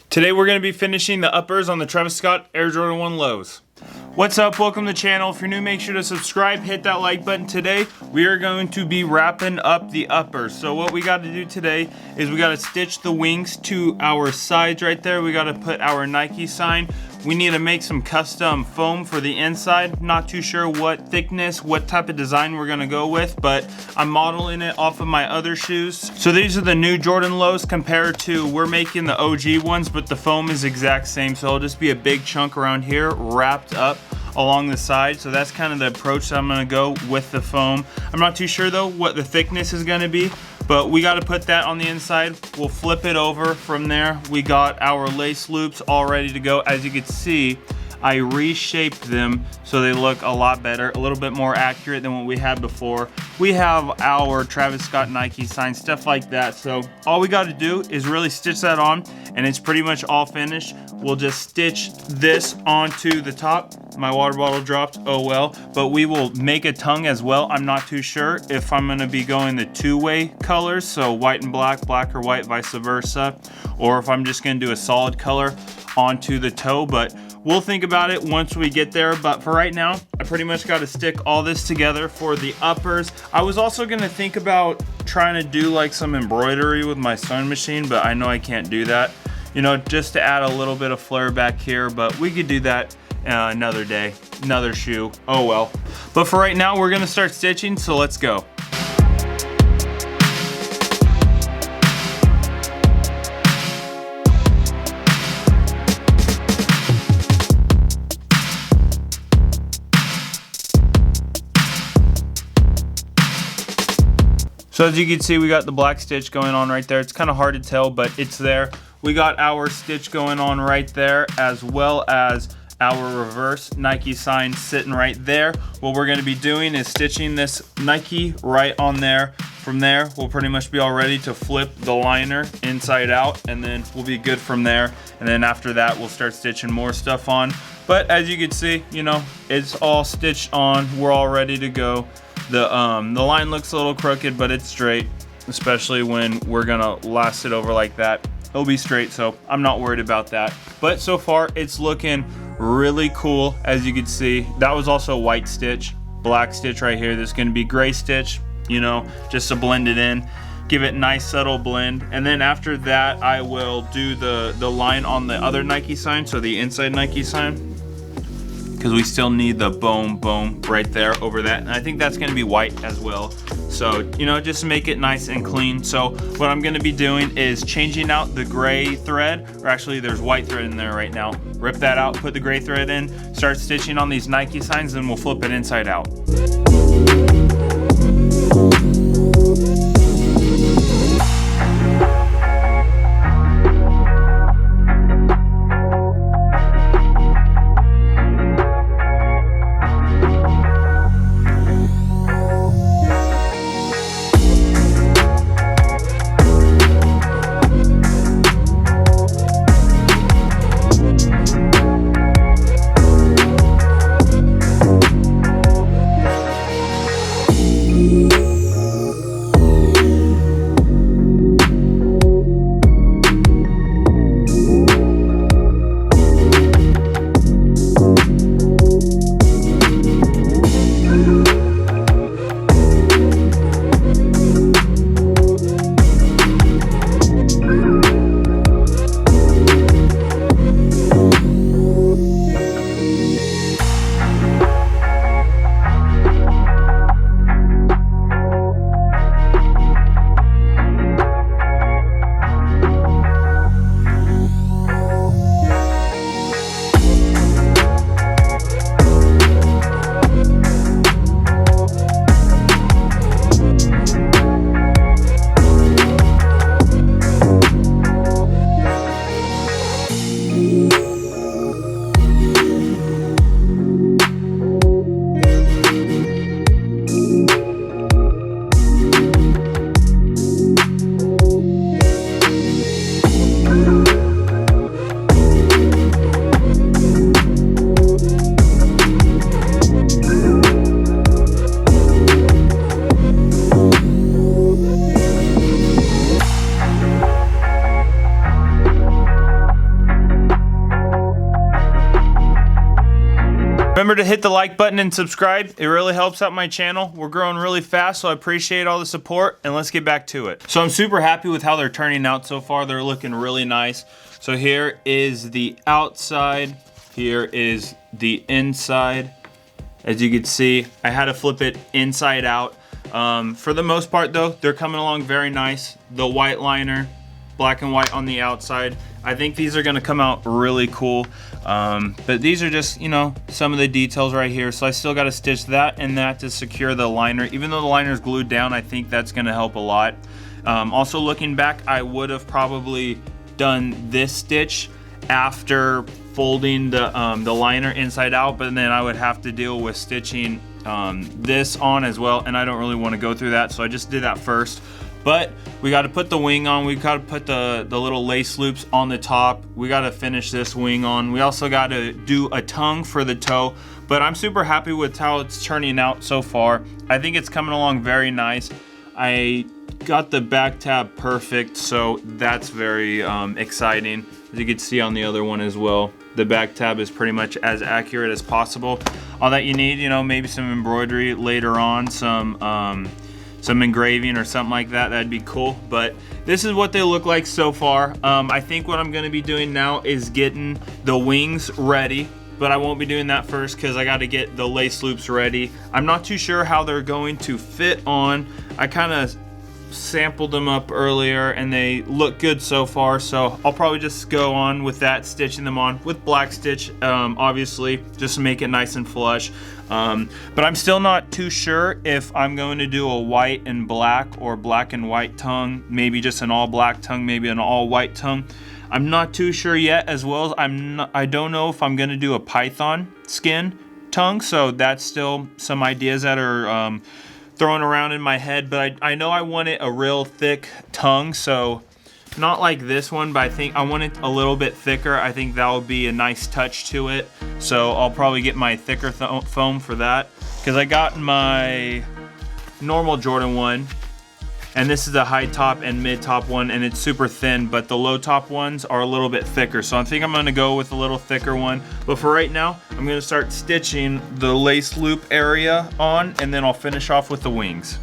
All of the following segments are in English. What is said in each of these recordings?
Today we're going to be finishing the uppers on the Travis Scott Air Jordan 1 lows. What's up? Welcome to the channel. If you're new, make sure to subscribe, hit that like button. Today we are going to be wrapping up the uppers. So what we got to do today is we got to stitch the wings to our sides right there. We got to put our Nike sign. We need to make some custom foam for the inside. Not too sure what thickness, what type of design we're gonna go with, but I'm modeling it off of my other shoes. So these are the new Jordan lows compared to, we're making the OG ones, but the foam is exact same. So it'll just be a big chunk around here wrapped up along the side. So that's kind of the approach that I'm gonna go with the foam. I'm not too sure though what the thickness is gonna be, but we got to put that on the inside. We'll flip it over from there. We got our lace loops all ready to go. As you can see, I reshaped them so they look a lot better, a little bit more accurate than what we had before. We have our Travis Scott Nike sign, stuff like that. So all we got to do is really stitch that on, and it's pretty much all finished. We'll just stitch this onto the top. My water bottle dropped, oh well, but we will make a tongue as well. I'm not too sure if I'm gonna be going the two-way colors, so white and black, black or white, vice versa, or if I'm just gonna do a solid color onto the toe, but we'll think about it once we get there. But for right now, I pretty much got to stick all this together for the uppers. I was also gonna think about trying to do like some embroidery with my sewing machine, but I know I can't do that, you know, just to add a little bit of flair back here, but we could do that another day, another shoe, oh well. But for right now, we're gonna start stitching, so let's go. So as you can see, we got the black stitch going on right there. It's kind of hard to tell, but it's there. We got our stitch going on right there, as well as our reverse Nike sign sitting right there. What we're going to be doing is stitching this Nike right on there. From there, we'll pretty much be all ready to flip the liner inside out, and then we'll be good from there. And then after that, we'll start stitching more stuff on. But as you can see, you know, it's all stitched on. We're all ready to go. The line looks a little crooked, but it's straight, especially when we're gonna last it over like that. It'll be straight, so I'm not worried about that. But so far, it's looking really cool. As you can see, that was also white stitch, black stitch right here. There's gonna be gray stitch, you know, just to blend it in, give it a nice subtle blend. And then after that, I will do the line on the other Nike sign, so the inside Nike sign, because we still need the boom right there over that, and I think that's going to be white as well. So, you know, just to make it nice and clean. So what I'm going to be doing is changing out the gray thread, or actually there's white thread in there right now. Rip that out, put the gray thread in, start stitching on these Nike signs, and we'll flip it inside out. Remember to hit the like button and subscribe. It really helps out my channel. We're growing really fast, so I appreciate all the support, and let's get back to it. So I'm super happy with how they're turning out so far. They're looking really nice. So here is the outside. Here is the inside. As you can see, I had to flip it inside out. For the most part though, they're coming along very nice. The white liner, black and white on the outside. I think these are gonna come out really cool. But these are just, you know, some of the details right here. So I still gotta stitch that and that to secure the liner. Even though the liner is glued down, I think that's gonna help a lot. Also looking back, I would have probably done this stitch after folding the liner inside out, but then I would have to deal with stitching this on as well, and I don't really want to go through that, so I just did that first. But we got to put the wing on. We've got to put the little lace loops on the top. We got to finish this wing on. We also got to do a tongue for the toe, but I'm super happy with how it's turning out so far. I think it's coming along very nice. I got the back tab perfect, so that's very exciting. As you can see on the other one as well, the back tab is pretty much as accurate as possible. All that you need, you know, maybe some embroidery later on, some engraving or something like that, that'd be cool. But this is what they look like so far. I think what I'm gonna be doing now is getting the wings ready, but I won't be doing that first because I got to get the lace loops ready. I'm not too sure how they're going to fit on. I kind of sampled them up earlier and they look good so far, so I'll probably just go on with that, stitching them on with black stitch, obviously, just to make it nice and flush. But I'm still not too sure if I'm going to do a white and black or black and white tongue, maybe just an all black tongue, maybe an all white tongue. I'm not too sure yet, as well as I don't know if I'm going to do a python skin tongue, so that's still some ideas that are throwing around in my head. But I know I want it a real thick tongue, so not like this one, but I think I want it a little bit thicker. I think that will be a nice touch to it, so I'll probably get my thicker foam for that, because I got my normal Jordan one, and this is a high top and mid top one, and it's super thin, but the low top ones are a little bit thicker, so I think I'm gonna go with a little thicker one. But for right now, I'm gonna start stitching the lace loop area on, and then I'll finish off with the wings.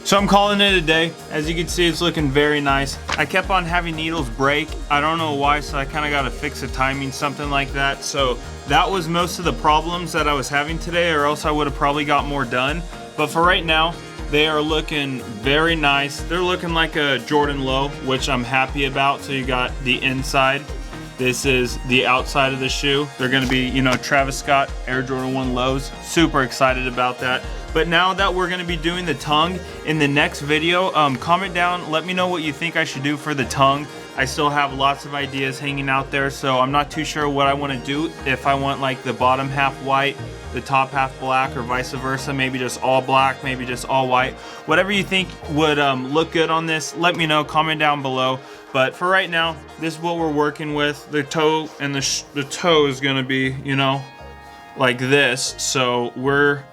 So I'm calling it a day. As you can see, it's looking very nice. I kept on having needles break. I don't know why, so I kind of got to fix the timing, something like that. So that was most of the problems that I was having today, or else I would have probably got more done. But for right now, they are looking very nice. They're looking like a Jordan low, which I'm happy about. So you got the inside. This is the outside of the shoe. They're gonna be, you know, Travis Scott Air Jordan 1 lows. Super excited about that. But now that we're gonna be doing the tongue in the next video, comment down, let me know what you think I should do for the tongue. I still have lots of ideas hanging out there, so I'm not too sure what I wanna do. If I want like the bottom half white, the top half black, or vice versa, maybe just all black, maybe just all white. Whatever you think would look good on this, let me know, comment down below. But for right now, this is what we're working with. The toe and the toe is gonna be, you know, like this. So we're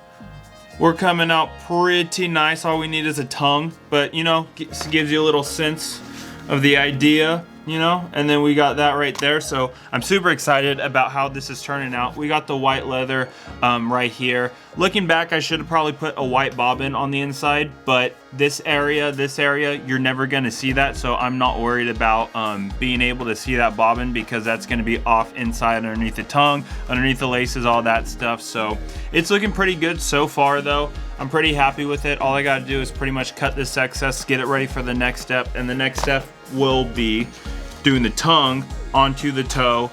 coming out pretty nice. All we need is a tongue, but you know, gives you a little sense of the idea, you know. And then we got that right there. So I'm super excited about how this is turning out. We got the white leather right here. Looking back, I should have probably put a white bobbin on the inside, but this area, you're never gonna see that. So I'm not worried about being able to see that bobbin, because that's gonna be off inside underneath the tongue, underneath the laces, all that stuff. So it's looking pretty good so far though. I'm pretty happy with it. All I gotta do is pretty much cut this excess, get it ready for the next step. And the next step will be doing the tongue onto the toe.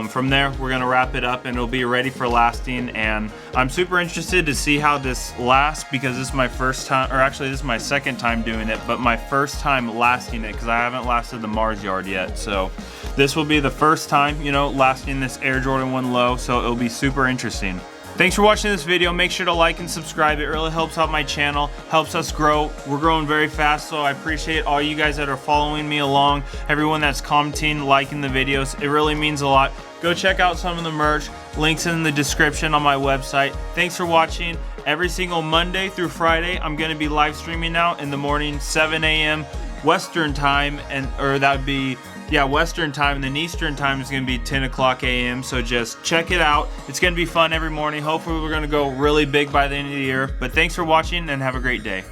From there, we're gonna wrap it up and it'll be ready for lasting. And I'm super interested to see how this lasts, because this is my first time, or actually this is my second time doing it, but my first time lasting it, because I haven't lasted the Mars yard yet. So this will be the first time, you know, lasting this Air Jordan 1 low. So it'll be super interesting. Thanks for watching this video. Make sure to like and subscribe. It really helps out my channel, helps us grow. We're growing very fast, so I appreciate all you guys that are following me along, everyone that's commenting, liking the videos. It really means a lot. Go check out some of the merch. Links in the description on my website. Thanks for watching. Every single Monday through Friday, I'm gonna be live streaming now in the morning, 7 a.m. Western time, or that would be, yeah, Western time, and then Eastern time is gonna be 10 o'clock a.m. So just check it out. It's gonna be fun every morning. Hopefully we're gonna go really big by the end of the year. But thanks for watching and have a great day.